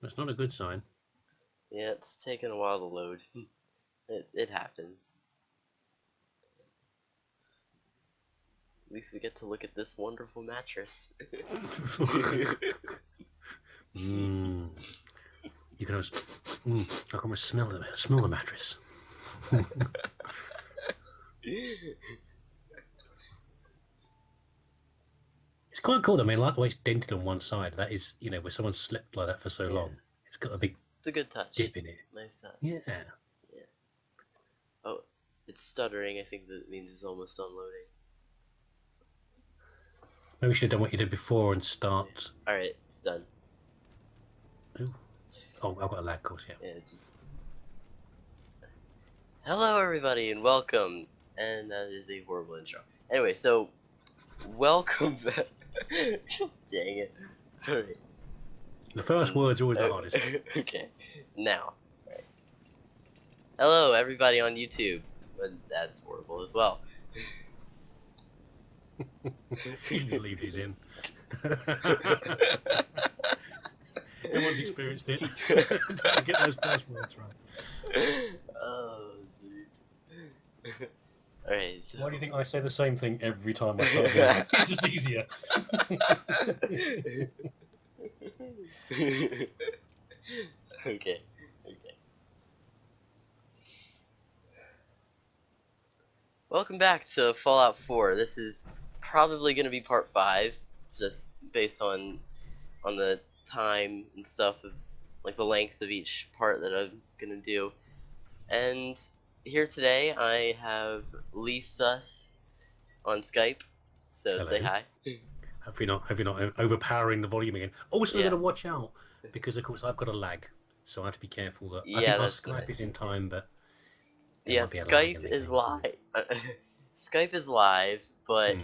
That's not a good sign. Yeah, it's taking a while to load. It happens. At least we get to look at this wonderful mattress. Mmm. You can almost. I can almost smell the mattress. It's quite cool. I mean, I like the way it's dented on one side. That is, where someone slept like that for so Yeah. long. It's got a big It's a good touch. dip in it. Nice touch. Yeah. Yeah. Oh, it's stuttering. I think that means it's almost unloading. Maybe we should have done what you did before and start. Alright, it's done. Ooh. Oh, I've got a lag course, yeah. Yeah, just... Hello everybody and welcome. And that is a horrible intro. Anyway, so welcome back. Dang it. Alright. The first word's always the hardest. Okay. Now. Right. Hello everybody on YouTube. But that's horrible as well. You should leave these in. Everyone's experienced it. Get those first words right. Oh, jeez. Alright, so... Why do you think I say the same thing every time I start doing it? It's just easier. Okay. Welcome back to Fallout 4. This is probably going to be part 5, just based on the time and stuff of like the length of each part that I'm going to do. And here today I have LeeSuss on Skype. So Hello. say hi. Have you not overpowering the volume again? Also, Yeah. got to watch out because of course I've got a lag, so I have to be careful that. I Yeah, think our that's Skype nice. is in time, but Yeah, Skype is live. Skype is live, but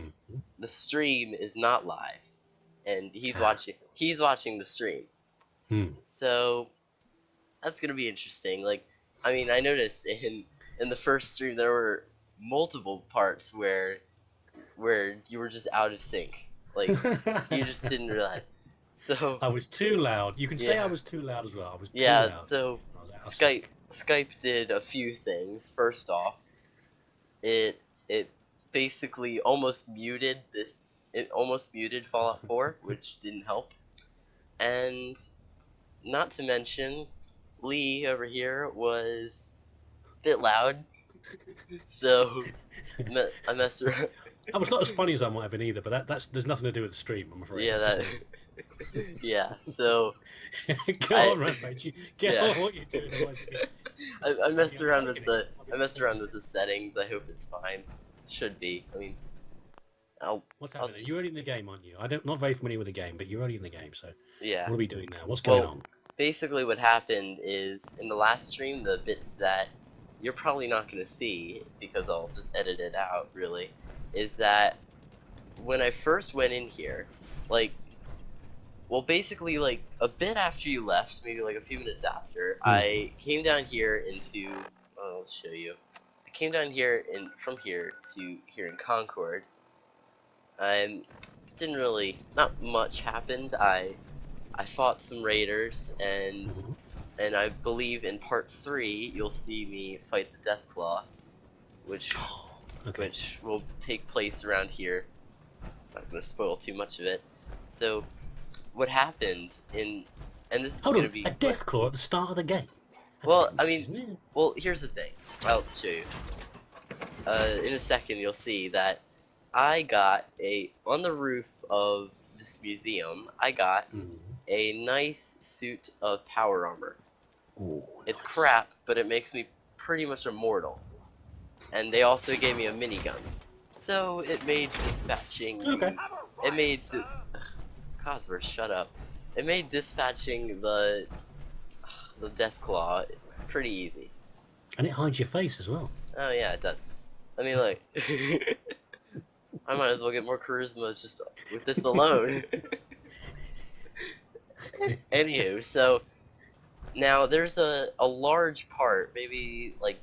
the stream is not live, and he's watching the stream. So that's gonna be interesting. Like, I mean, I noticed in the first stream there were multiple parts where you were just out of sync. Like, you just didn't realize. So I was too loud. You can say I was too loud as well. I was too yeah. loud. So I was out of sync. Skype did a few things. First off, it basically almost muted Fallout 4, which didn't help. And not to mention, Lee over here was a bit loud, so I messed around. I was not as funny as I might have been either, but there's nothing to do with the stream, I'm afraid. Yeah, yeah. So go on, Rampage. Get on what you're doing. I messed around with the settings. I hope it's fine. Should be. I mean, what's happening? You're already in the game, aren't you? Not very familiar with the game, but you're already in the game. So yeah. What are we doing now? What's going on? Basically, what happened is in the last stream, the bits that you're probably not gonna see because I'll just edit it out. Really, is that when I first went in here, basically like a bit after you left, maybe like a few minutes after, I came down here into. I'll show you. I came down here from here to here in Concord. Didn't really, not much happened. I fought some raiders, and I believe in part 3 you'll see me fight the Deathclaw, which will take place around here. Not gonna spoil too much of it. So what happened and this is gonna be a Deathclaw at the start of the game. Well, I mean, well, here's the thing. I'll show you. In a second, you'll see that I got on the roof of this museum, I got a nice suit of power armor. Ooh, it's crap, but it makes me pretty much immortal. And they also gave me a minigun. So it made dispatching... It made... Cosworth, shut up. It made dispatching the Deathclaw pretty easy. And it hides your face as well. Oh yeah, it does. I mean, look. I might as well get more charisma just with this alone. Anywho, so now there's a large part, maybe like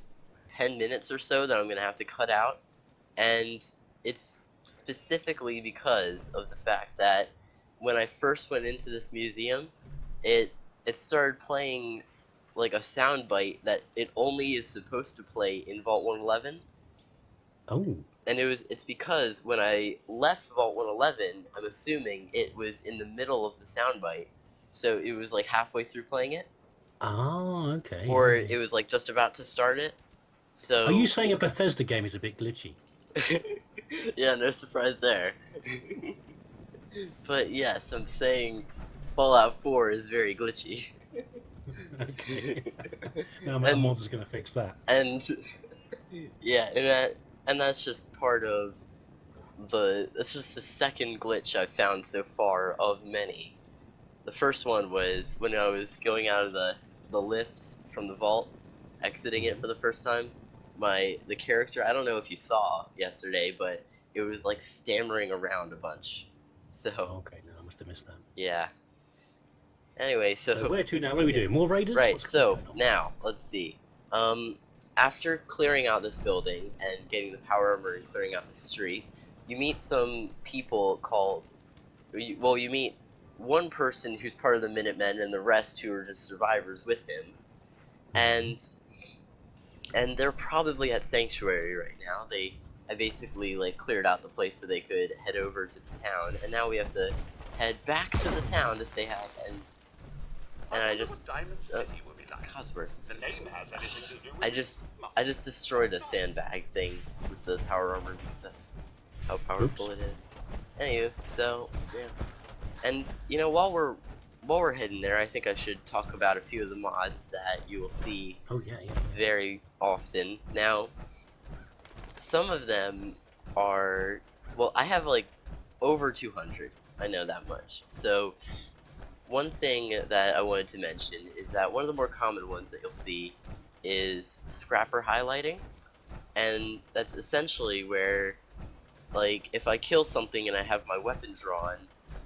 10 minutes or so, that I'm gonna have to cut out, and it's specifically because of the fact that when I first went into this museum, it it started playing like a soundbite that it only is supposed to play in Vault 111. Oh. And it's because when I left Vault 111, I'm assuming it was in the middle of the soundbite, so it was like halfway through playing it. Oh, okay. Or Yeah. it was like just about to start it. So. Are you saying a Bethesda game is a bit glitchy? Yeah, no surprise there. But yes, I'm saying Fallout 4 is very glitchy. Okay. Now Mods is going to fix that. And yeah, and that's just part of that's just the second glitch I've found so far of many. The first one was when I was going out of the lift from the vault, exiting it for the first time. The character, I don't know if you saw yesterday, but it was like stammering around a bunch. So okay, no, I must have missed that. Yeah. Anyway, so where to now? What are we doing? More raiders? Right. So now let's see. After clearing out this building and getting the power armor and clearing out the street, you meet some people called. Well, you meet one person who's part of the Minutemen and the rest who are just survivors with him, and they're probably at Sanctuary right now. I basically like cleared out the place so they could head over to the town, and now we have to head back to the town to say hi. And I just Codsworth. The name has anything to do with I just destroyed a sandbag thing with the power armor because that's how powerful it is. Anywho, so yeah. And you know, while we're heading there, I think I should talk about a few of the mods that you will see very often. Now, some of them are, well, I have like over 200. I know that much. So one thing that I wanted to mention is that one of the more common ones that you'll see is scrapper highlighting, and that's essentially where, like, if I kill something and I have my weapon drawn,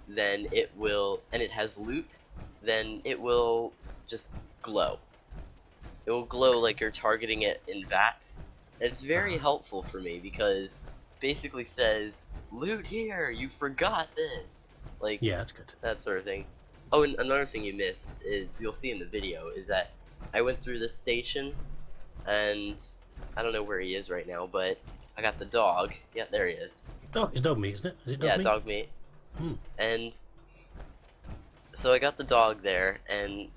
then it will, and it has loot, then it will just glow. It will glow like you're targeting it in VATS, and it's very helpful for me because it basically says, loot here, you forgot this. Like, yeah, that's good. That sort of thing. Oh, and another thing you missed, is you'll see in the video, is that I went through this station, and I don't know where he is right now, but I got the dog. Yeah, there he is. It's dog meat, isn't it? Is it dog meat? Yeah, dog meat. And so I got the dog there, and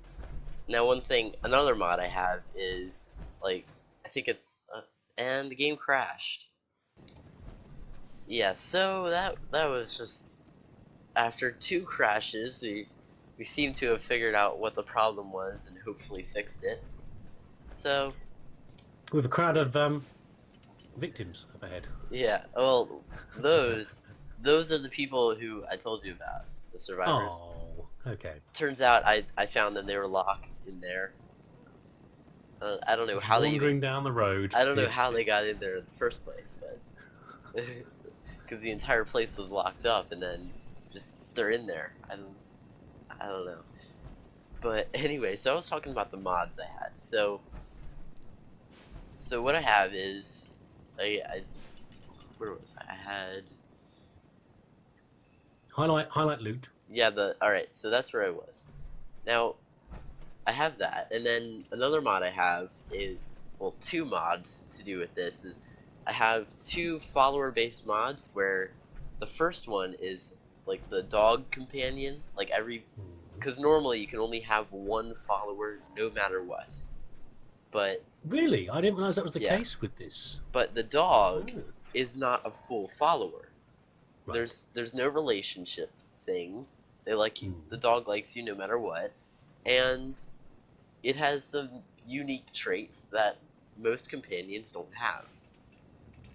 now another mod I have is, like, I think it's, and the game crashed. Yeah, so that was just, after 2 crashes, we seem to have figured out what the problem was and hopefully fixed it. So with a crowd of victims up ahead. Yeah, well, those are the people who I told you about, the survivors. Oh, okay. Turns out I found them, they were locked in there. I don't know how they wandering down the road. I don't know how they got in there in the first place, but because the entire place was locked up, and then just they're in there. I don't know. But anyway, so I was talking about the mods I had. So what I have is where was I? I had highlight loot. Yeah, alright, so that's where I was. Now I have that, and then another mod I have is, well, 2 mods to do with this is I have 2 follower based mods where the first one is like the dog companion, like because normally you can only have 1 follower no matter what. But really, I didn't realize that was the case with this. But the dog is not a full follower. Right. There's no relationship things. They like you. The dog likes you no matter what, and it has some unique traits that most companions don't have.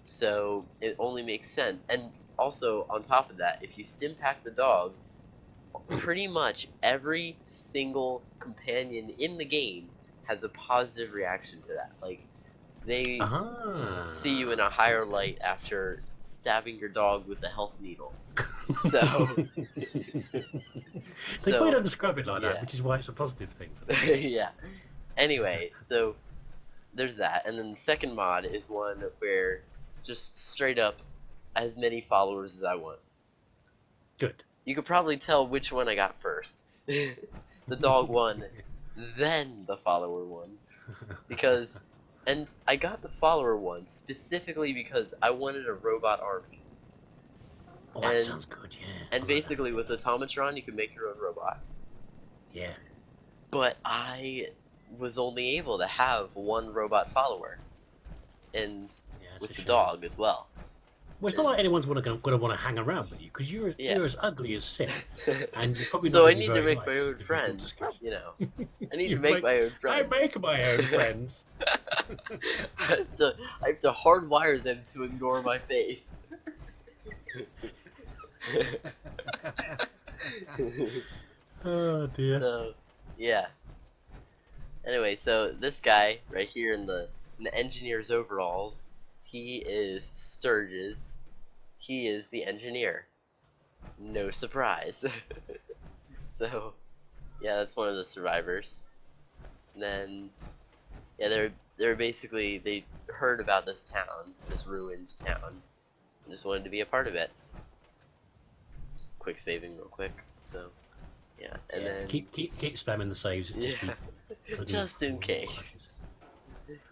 So it only makes sense. And also on top of that, if you stim pack the dog, pretty much every single companion in the game has a positive reaction to that. Like, they see you in a higher light after stabbing your dog with a health needle. So they probably don't describe it like that, which is why it's a positive thing for them. Yeah. Anyway, so there's that, and then the second mod is one where just straight up as many followers as I want. Good. You could probably tell which one I got first. the dog won, then the follower won. Because, and I got the follower one specifically because I wanted a robot army. Oh, that sounds good, yeah. And basically with Automatron you can make your own robots. Yeah. But I was only able to have one robot follower. And with the dog as well. Well, it's not like anyone's going to want to hang around with you, because you're as ugly as sin. And you're probably not so I need to make my own friends, you know. I need to make my own friends. I make my own friends. I have to hardwire them to ignore my face. Oh dear. So, yeah. Anyway, so this guy right here in the engineer's overalls, he is Sturgis. He is the engineer. No surprise. So, yeah, that's one of the survivors. And then, yeah, they're basically, they heard about this town, this ruined town, and just wanted to be a part of it. Just quick saving real quick. So, yeah, and then keep spamming the saves. Just in case.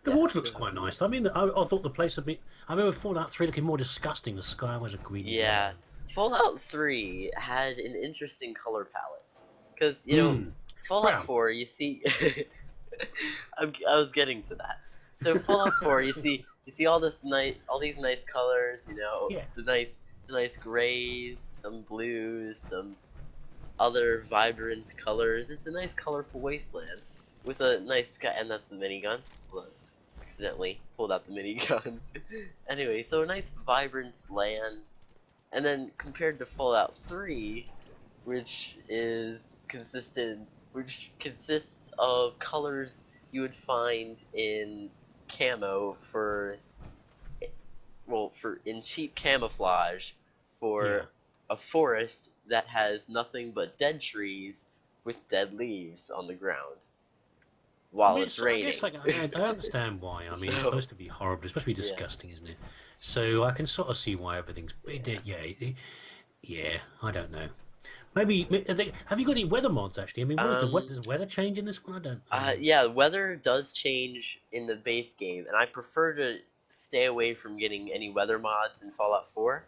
The water looks quite nice. I mean, I thought the place would be. I remember Fallout 3 looking more disgusting. The sky was a green. Yeah, Fallout 3 had an interesting color palette. Because, you know, Fallout 4, you see. I was getting to that. So Fallout 4, you see all these nice colors. You know, the nice grays, some blues, some other vibrant colors. It's a nice, colorful wasteland with a nice sky, and that's the minigun. Accidentally pulled out the minigun. Anyway, so a nice vibrant land, and then compared to Fallout 3, which consists of colors you would find in camo in cheap camouflage for a forest that has nothing but dead trees with dead leaves on the ground. While it's raining. I understand why. I mean, it's supposed to be horrible. It's supposed to be disgusting, isn't it? So I can sort of see why everything's. Yeah, I don't know. Maybe have you got any weather mods actually? I mean, does weather change in this one? I don't. Yeah, weather does change in the base game, and I prefer to stay away from getting any weather mods in Fallout 4.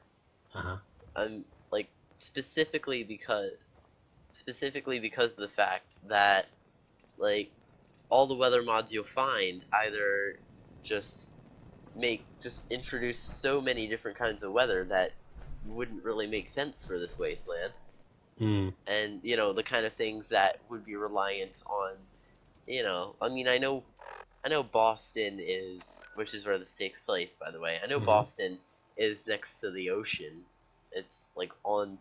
Like specifically because of the fact that like all the weather mods you'll find either just introduce so many different kinds of weather that wouldn't really make sense for this wasteland. And you know, the kind of things that would be reliant on, you know, I mean, I know Boston which is where this takes place, by the way. I know Boston is next to the ocean. It's like on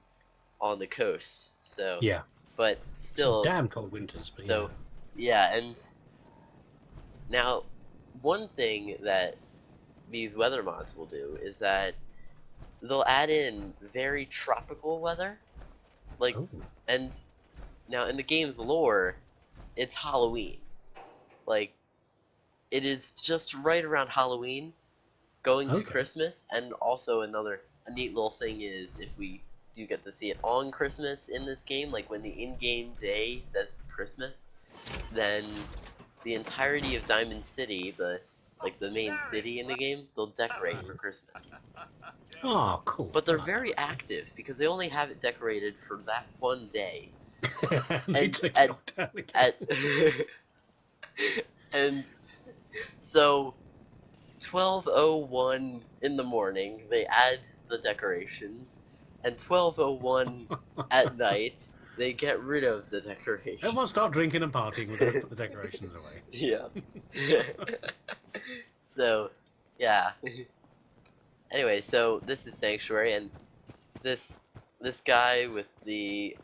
the coast. So yeah. But still, some damn cold winters. But so yeah, and now one thing that these weather mods will do is that they'll add in very tropical weather. Like, and now in the game's lore, it's Halloween. Like, it is just right around Halloween, going to Christmas, and also a neat little thing is if we do get to see it on Christmas in this game, like when the in-game day says it's Christmas, then the entirety of Diamond City, the main city in the game, they'll decorate for Christmas. Oh, cool. But they're very active because they only have it decorated for that one day. And so 12:01 in the morning they add the decorations, and 12:01 at night they get rid of the decorations. Everyone start drinking and partying. We're going to put the decorations away. Yeah. So, yeah. Anyway, so this is Sanctuary, and this guy with the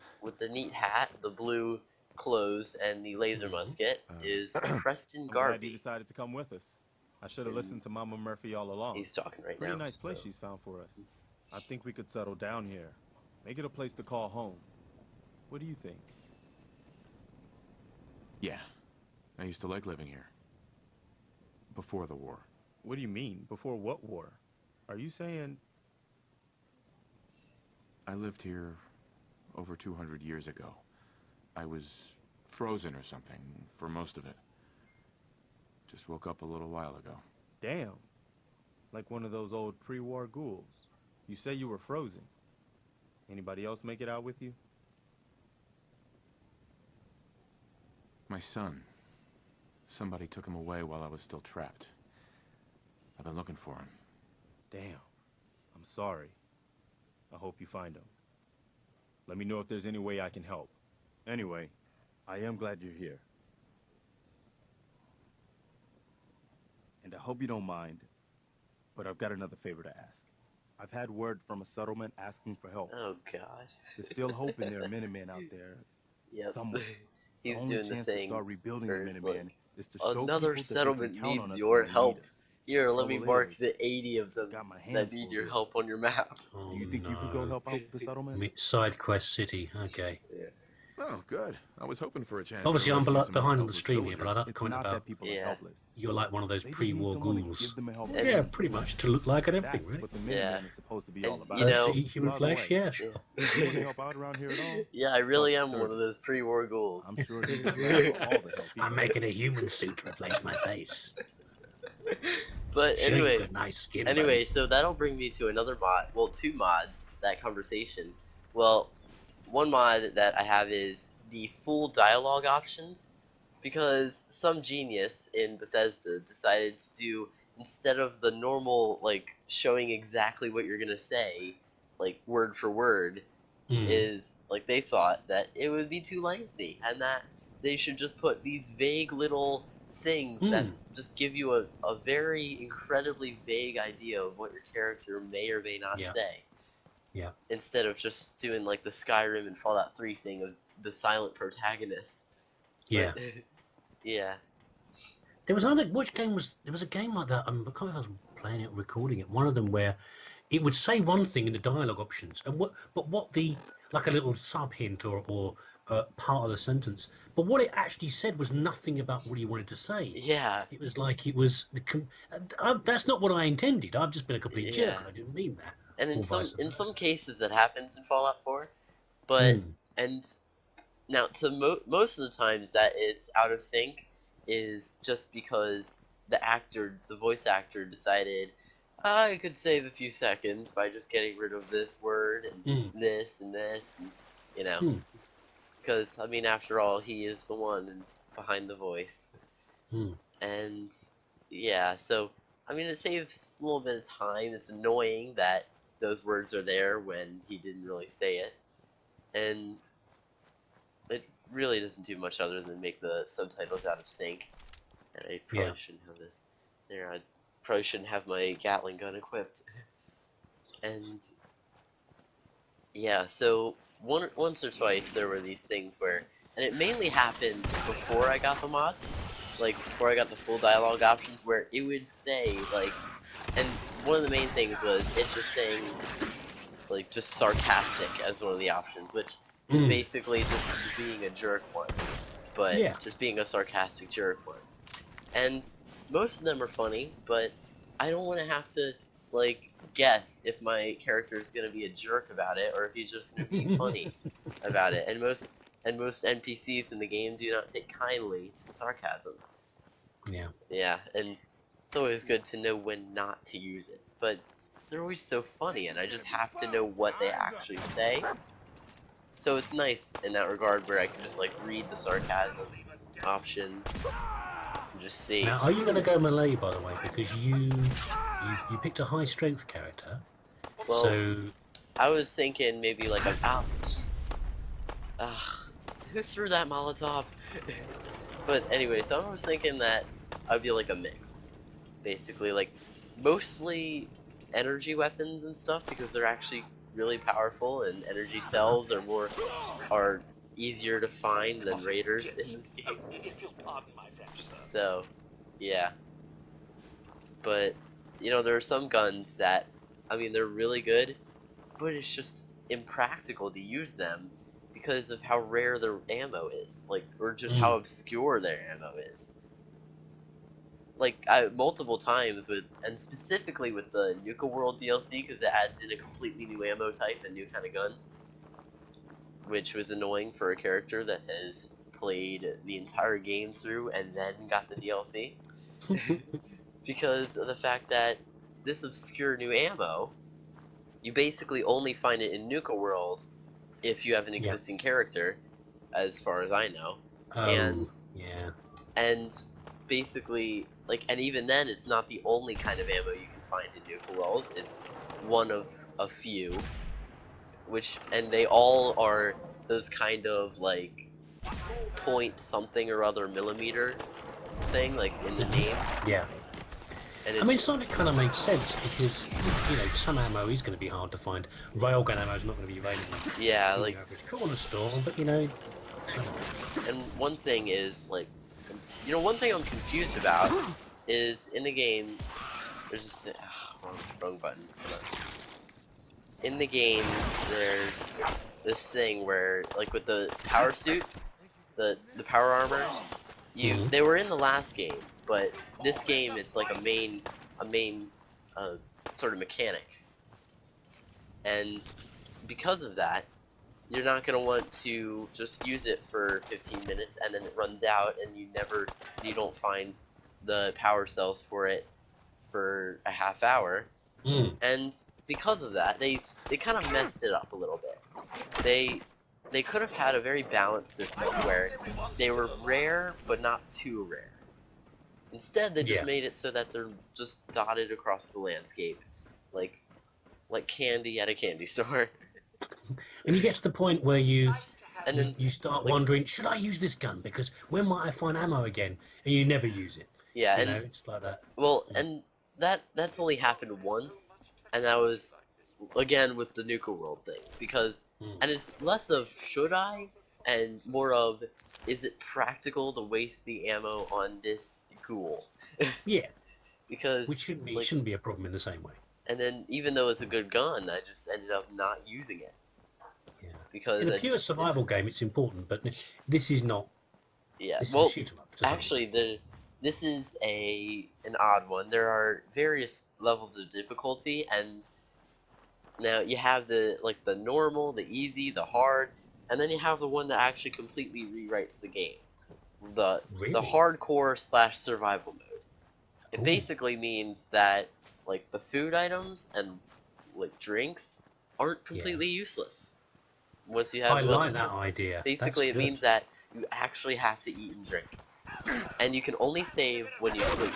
neat hat, the blue clothes, and the laser musket is Preston Garvey. I'm glad you decided to come with us. I should have listened to Mama Murphy all along. He's talking right now. Pretty nice place she's found for us. I think we could settle down here. Make it a place to call home. What do you think? Yeah. I used to like living here. Before the war. What do you mean? Before what war? Are you saying... I lived here over 200 years ago. I was frozen or something for most of it. Just woke up a little while ago. Damn. Like one of those old pre-war ghouls. You say you were frozen. Anybody else make it out with you? My son. Somebody took him away while I was still trapped. I've been looking for him. Damn. I'm sorry. I hope you find him. Let me know if there's any way I can help. Anyway, I am glad you're here. And I hope you don't mind, but I've got another favor to ask. I've had word from a settlement asking for help. Oh God. There's still hope in there are Minutemen out there somewhere. He's the only doing chance the to thing. start rebuilding the Minutemen is to show Another people settlement that they can count on needs us your when they help. need us. Here, let me Trouble mark is, the 80 of them got my that hands need full your here. help on your map. Oh, Do you think you could go help out with the settlement? Side quest city. Okay. Yeah. Oh, good. I was hoping for a chance Obviously, to I'm rescue some more behind on the helpless stream here, villagers. but I like the It's comment not about that people are Yeah. helpless. you're like one of those They just need pre-war someone to ghouls. give them a helping And- Yeah, hand pretty sometimes. much to look like and everything, That's really. what the Yeah. Minuteman is supposed to be And, all about. you know- To eat human By the flesh, way, yeah, sure. You want to help out around here at all? Yeah, I really Talk am to one of Sturgis. those pre-war ghouls. I'm sure he'd be glad for all the help he I'm can. making a human suit to replace my face. But Sure, you've anyway, got nice skin, Anyway, buddy. so that'll bring me to another mod. Well, two mods, that conversation. Well, one mod that I have is the full dialogue options, because some genius in Bethesda decided to do, instead of the normal, like, showing exactly what you're gonna say, like, word for word, is, like, they thought that it would be too lengthy, and that they should just put these vague little things that just give you a very incredibly vague idea of what your character may or may not say. Yeah. Instead of just doing like the Skyrim and Fallout 3 thing of the silent protagonist. Yeah. But, yeah. There was another. Which game was? There was a game like that. I can't remember if I was playing it or recording it. One of them where it would say one thing in the dialogue options, and what the like a little sub hint or part of the sentence, but what it actually said was nothing about what he wanted to say. Yeah. It was like it was that's not what I intended. I've just been a complete jerk. I didn't mean that. And in Or some cases that happens in Fallout 4, but and now to most of the times that it's out of sync is just because the voice actor decided I could save a few seconds by just getting rid of this word and this and this, and, you know, because I mean, after all, he is the one behind the voice, and yeah, so I mean, it saves a little bit of time. It's annoying that those words are there when he didn't really say it, and it really doesn't do much other than make the subtitles out of sync. And I probably shouldn't have this there. I probably shouldn't have my Gatling gun equipped. And yeah, so once or twice there were these things where, and it mainly happened before I got the mod, like before I got the full dialogue options, where it would say like, and one of the main things was it just saying like just sarcastic as one of the options, which is basically just being a jerk one, but just being a sarcastic jerk one. And most of them are funny, but I don't want to have to like guess if my character is gonna be a jerk about it or if he's just gonna be funny about it. And most NPCs in the game do not take kindly to sarcasm. Yeah. Yeah, and it's always good to know when not to use it. But they're always so funny, and I just have to know what they actually say. So it's nice in that regard where I can just like read the sarcasm option and just see. Now, are you going to go melee, by the way? Because you picked a high strength character. Well, so I was thinking maybe like a ouch. Who threw that Molotov? But anyway, so I was thinking that I'd be like a mix, basically like mostly energy weapons and stuff because they're actually really powerful, and energy cells are easier to find than raiders in this game. So, yeah. But you know, there are some guns that, I mean, they're really good, but it's just impractical to use them because of how rare their ammo is, like, or just how obscure their ammo is. Like, multiple times and specifically with the Nuka World DLC, because it adds in a completely new ammo type and new kind of gun, which was annoying for a character that has played the entire game through and then got the DLC. Because of the fact that this obscure new ammo, you basically only find it in Nuka World if you have an existing character, as far as I know. And basically, like, and even then, it's not the only kind of ammo you can find in Nuka World. It's one of a few, and they all are those kind of like point something or other millimeter thing, like in the name. Yeah. And I mean, Sonic kind of makes sense because, you know, some ammo is going to be hard to find. Railgun ammo is not going to be available. Yeah, in like the average corner store, but you know. And one thing is like, you know, one thing I'm confused about is in the game. There's this thing, wrong button. In the game, there's this thing where, like, with the power suits, the power armor, they were in the last game, but this game it's like a main sort of mechanic, and because of that, you're not gonna want to just use it for 15 minutes and then it runs out and you don't find the power cells for it for a half hour, and because of that, they kind of messed it up a little bit. They could have had a very balanced system where they were rare but not too rare. Instead, they just made it so that they're just dotted across the landscape, like candy at a candy store. And you get to the point where you start like, wondering, should I use this gun? Because when might I find ammo again? And you never use it. Yeah, you know, it's like that. Well, and that's only happened once, and that was again with the Nuka World thing, because and it's less of should I and more of is it practical to waste the ammo on this ghoul? Yeah. Because which shouldn't be a problem in the same way. And then even though it's a good gun, I just ended up not using it. Yeah. Because in a pure survival game, it's important, but this is not. Yeah. This well, is a shoot 'em up. Actually, this is an odd one. There are various levels of difficulty, and now you have the normal, the easy, the hard, and then you have the one that actually completely rewrites the game. The hardcore / survival mode. It basically means that like the food items and like drinks aren't completely useless once you have. I like that idea. Basically, it means that you actually have to eat and drink, and you can only save when you sleep.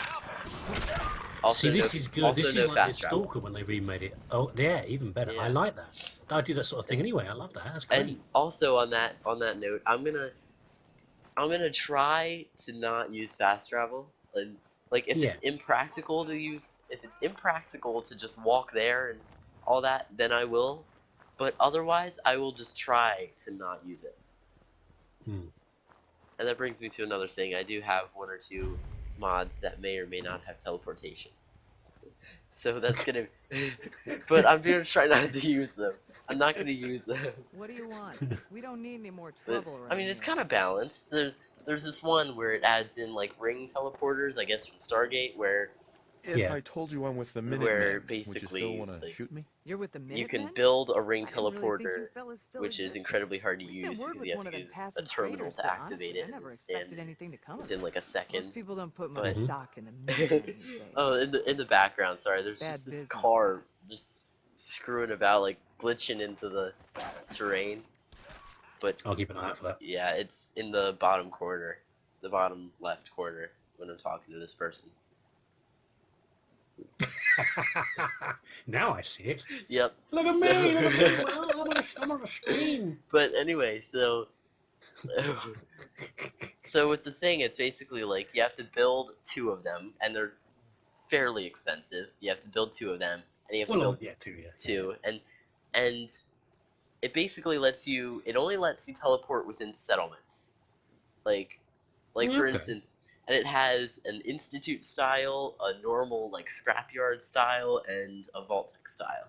Also, see, this is good. Also, this no is like fast the travel. Stalker when they remade it. Oh, yeah, even better. Yeah. I like that. I do that sort of thing anyway. I love that. That's great. And also on that note, I'm gonna try to not use fast travel. Like if it's impractical to use, if it's impractical to just walk there and all that, then I will. But otherwise, I will just try to not use it. And that brings me to another thing. I do have 1 or 2 mods that may or may not have teleportation. So that's gonna. But I'm gonna try not to use them. I'm not gonna use them. What do you want? We don't need any more trouble. I mean, it's kind of balanced. There's this one where it adds in like ring teleporters, I guess from Stargate, where if I told you I'm with the Minutemen, where basically would you still want to shoot me? You're with the Minutemen? You can build a ring teleporter, which is incredibly hard to use because you have to use a terminal to activate it and stand within like a second. Most people don't put much stock in the Minutemen these days. Oh, in the background, sorry, there's just this car just screwing about, like glitching into the terrain. But I'll keep an eye out for that. Yeah, it's in the bottom corner, the bottom left corner when I'm talking to this person. Now I see it. Yep. Look at me! Look at me! I'm on the screen. But anyway, so with the thing, it's basically like you have to build 2 of them, and they're fairly expensive. You have to build 2 of them, and you have to build 2, and it basically only lets you teleport within settlements, like for instance. And it has an Institute style, a normal like scrapyard style, and a Vault-Tec style.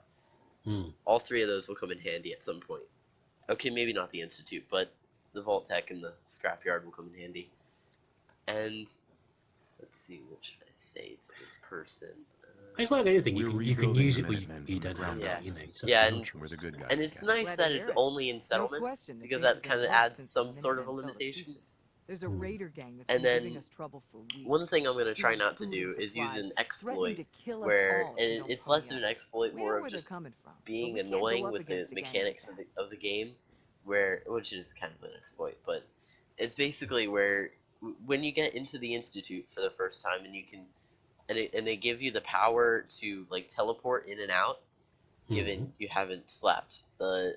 All 3 of those will come in handy at some point. Okay, maybe not the Institute, but the Vault-Tec and the scrapyard will come in handy. And let's see, what should I say to this person? It's like anything. You can use it, but you don't have to. You know. And it's nice that it's only in settlements because that kind of adds some sort of a limitation. There's a raider gang that's And been then giving us trouble for weeks. one thing I'm gonna try Stealing not to food do and is use supplies, an threatening exploit to kill us where, all if and we don't it's pony less of an up. exploit, We more know of where they're just coming from, but being we can't go annoying up with the against a gang like mechanics that. of the game, where, which is kind of an exploit, but it's basically where when you get into the Institute for the first time and you can, and they give you the power to like teleport in and out, given you haven't slapped the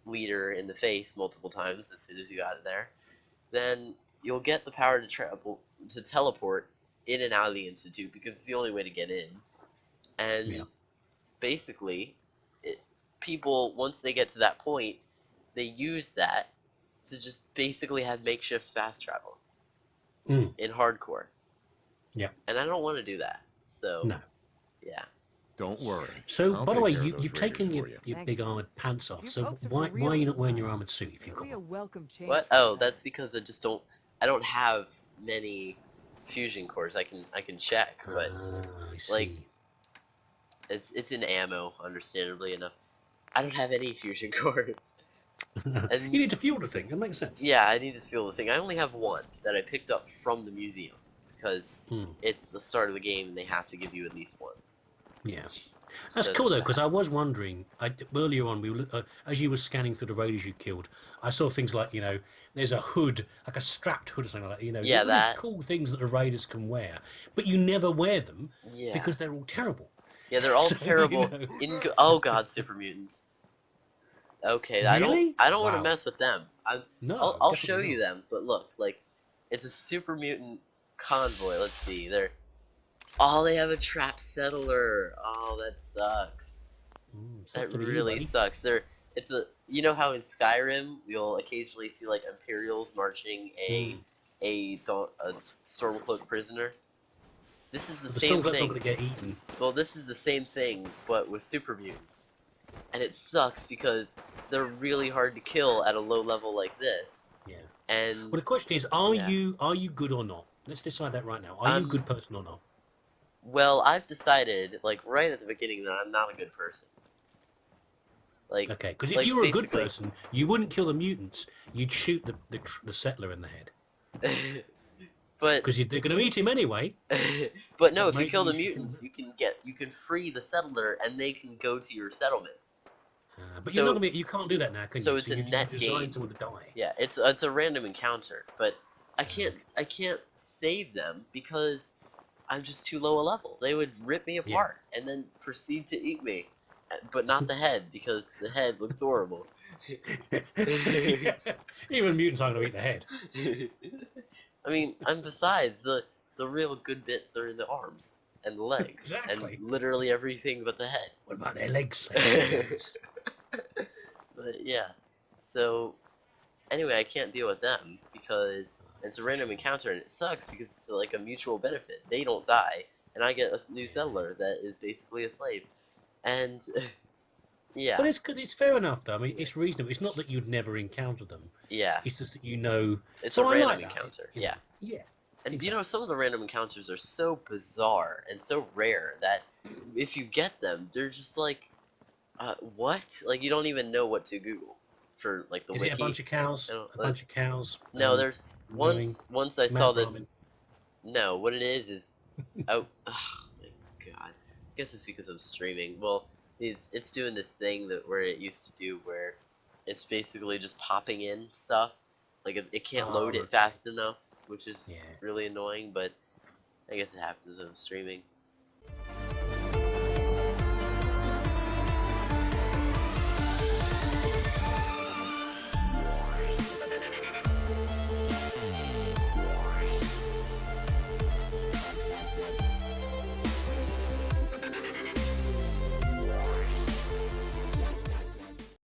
leader in the face multiple times as soon as you got it there, then you'll get the power to teleport in and out of the Institute because it's the only way to get in. And basically, people, once they get to that point, they use that to just basically have makeshift fast travel in hardcore. Yeah. And I don't want to do that. So, no. Yeah. Don't worry. So, I'll by the take way, care of you've those taken raiders your for you. big armored pants off. You So folks are why for are you real not this wearing time. your armored suit if you've It'll got be a one? welcome change. What? for you Oh, that's guys. because I don't have many fusion cores. I can check, but I see. like it's in ammo, understandably enough. I don't have any fusion cores. And you need to fuel the thing. That makes sense. yeah, I need to fuel the thing. I only have one that I picked up from the museum because it's the start of the game and they have to give you at least one. Yeah. That's cool though, because I was wondering earlier on. As you were scanning through the raiders you killed, I saw things like there's a hood, like a strapped hood or something like that. Yeah, really cool things that the raiders can wear, but you never wear them because they're all terrible. Yeah, they're all So, terrible. Oh god, super mutants. Okay, really? I don't want to mess with them. No, I'll show definitely you them, but look, like it's a super mutant convoy. Let's see, they have a trap settler. Oh, that sucks. That really sucks. You know how in Skyrim you'll occasionally see like Imperials marching a Stormcloak prisoner. This is the same Stormcloak's thing. not going to get eaten. Well, this is the same thing, but with super mutants, and it sucks because they're really hard to kill at a low level like this. Yeah. And well, the question is, are you good or not? Let's decide that right now. Are you a good person or not? Well, I've decided, like right at the beginning, that I'm not a good person. Like, okay, because if you were a good person, you wouldn't kill the mutants. You'd shoot the settler in the head. But because they're going to eat him anyway. But no, if you kill the mutants, you can free the settler, and they can go to your settlement. But you're not gonna you can't do that now, can you? So it's a net game. To die. Yeah, it's a random encounter, but I can't save them because I'm just too low a level. They would rip me apart and then proceed to eat me, but not the head because the head looks horrible. Even mutants aren't gonna eat the head. I mean, and besides, the real good bits are in the arms and the legs, exactly. and literally everything but the head. What about their legs? But yeah, so anyway, I can't deal with them because it's a random encounter and it sucks because it's like a mutual benefit. They don't die, and I get a new settler that is basically a slave, and yeah. But it's fair enough though. I mean, it's reasonable. It's not that you'd never encounter them. Yeah. It's just that It's a random encounter. Yeah. And exactly. Some of the random encounters are so bizarre and so rare that if you get them, they're just like, what? Like you don't even know what to Google for like the wiki. Is it a bunch of cows? A bunch of cows? No, there's once I saw this. No, what it is oh my god. I guess it's because I'm streaming. Well, it's doing this thing where it used to do where it's basically just popping in stuff. Like it can't load it fast enough, which is really annoying, but I guess it happens when I'm streaming.